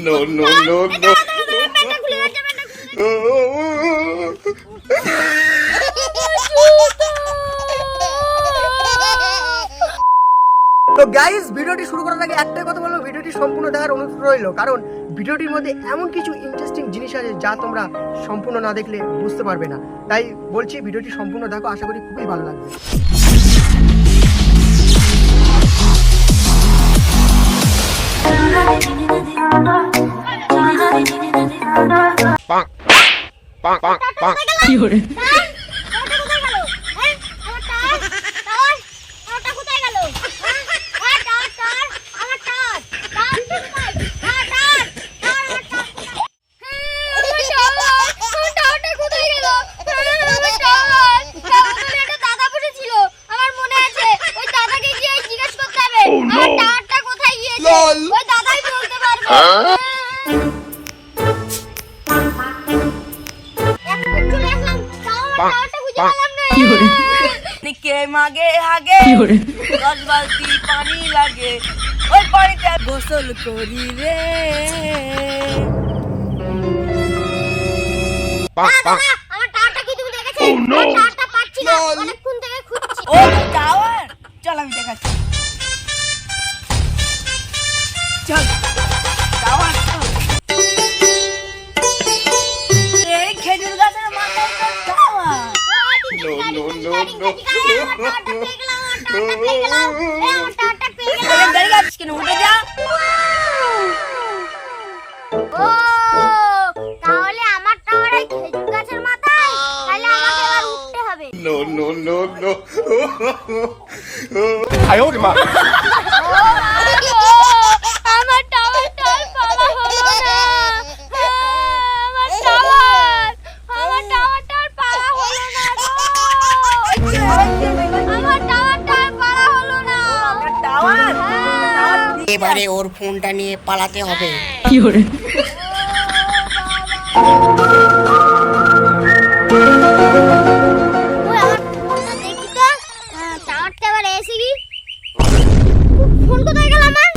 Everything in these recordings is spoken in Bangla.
No, no, no, no. তো গাইস, ভিডিওটি শুরু করার আগে একটাই কথা বলবো, ভিডিওটি সম্পূর্ণ দেখার অনুরোধ রইল, কারণ ভিডিওটির মধ্যে এমন কিছু ইন্টারেস্টিং জিনিস আছে যা তোমরা সম্পূর্ণ না দেখলে বুঝতে পারবে না। তাই বলছি ভিডিওটি সম্পূর্ণ দেখো, আশা করি খুবই ভালো লাগবে। মাগে হাগে 10 বালতি পানি লাগে, ওই পানিতে গোসল করি রে। আমার টাওয়ারটা কি তুমি দেখেছো? টাওয়ারটা পাচ্ছি না, অনেকক্ষণ থেকে খুঁজছি। ও টাওয়ার, চল আমি দেখাচ্ছি। চল টাওয়ার, এই খেজুর গাছের মাথায় তো tower. No, no, no, no. দাঁড়িয়ে আছিস কেন? উঠে যা। ও তাহলে আমার টাওয়ারে খেজুর গাছের মাথায়, তাহলে আমাকে এবার উঠতে হবে। No, no, no, no. 哎呦我的妈！ আমার টাওয়ারটা পাওয়া হলো না। আমার টাওয়ারটা পাওয়া হলো না গো। আমার টাওয়ারটা পাওয়া হলো না। টাওয়ার এবারে ওর ফোনটা নিয়ে পালাতে হবে। ওই আমার ফোনটা দেখি তো। টাওয়ারটা এবার এসে কি? ফোন কোথায় গেল আমার?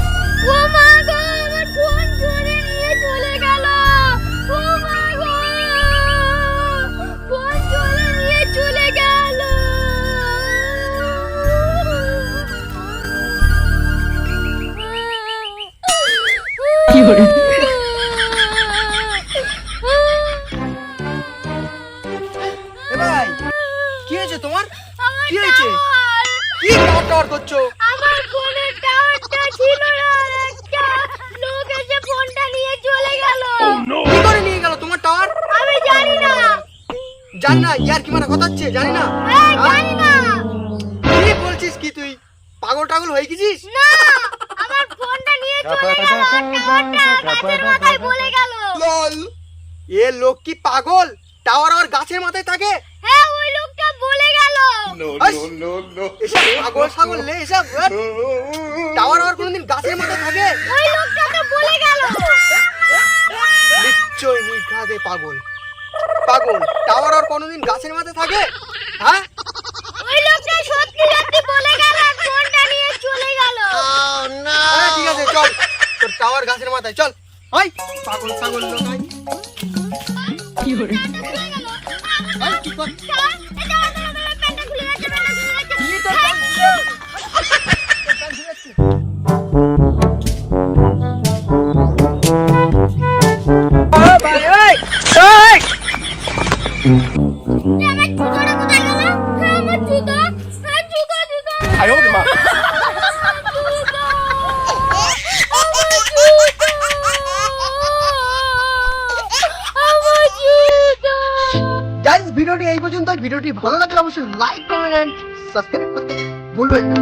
ও মা গো, আমার ফোন চুরি নিয়ে চলে গেল। ও মা গো, ফোন চুরি নিয়ে চলে গেল। এ ভাই, কি হয়েছে তোমার? আমার কি হয়েছে? টাওয়ার! কি টাওয়ার করছো? আমার ফোনের টাওয়ারটা ছিল না, আর একটা লোক এসে ফোনটা নিয়ে চলে গেল। কি করে নিয়ে গেল তোমার টাওয়ার? আমি জানি না। জানি না? ইয়ার কি মানে কথা হচ্ছে? জানি না? জানি না। কি বলছিস কি তুই? পাগল টাগল হয়ে গেছিস? না, আমার ফোনটা নিয়ে চলে গেল, আর টাওয়ারটা গাছের মাথায় বলে গেল। লল, এ লোক কি পাগল? টাওয়ার আর গাছের মাথায় থাকে? হ্যাঁ, ওই লোকটা বলে গেল। No, আস! no, no, no. এসব পাগল ছাগল লে এসব। টাওয়ার আর কোনোদিন গাছের মাথায় থাকে? ওই লোকটা তো বলে গেল। নিশ্চয় নিঘাতে পাগল। পাগল, টাওয়ার আর কোনোদিন গাছের মাথায় থাকে? হ্যাঁ? ওই লোকটা সত্যি সত্যি বলে গেল, আর ফোনটা নিয়ে চলে গেল। আরে ঠিক আছে, চল তোর টাওয়ার গাছের মাথায় চল। হাই পাগল ছাগল লোক, হাই। কি কর? প্যান্টটা খুলে যাচ্ছে, প্যান্টটা খুলে যাচ্ছে। কি তোর প্যান্ট খুলে যাচ্ছে? আমার জুতোটা কোথায় গেল? হ্যাঁ, আমার জুতো। হ্যাঁ, জুতো। 哎呦我的妈！ গাইস, ভিডিওটি এই পর্যন্ত। ভিডিওটি ভালো লাগলে অবশ্যই লাইক, কমেন্ট এন্ড সাবস্ক্রাইব করতে ভুলবেন না।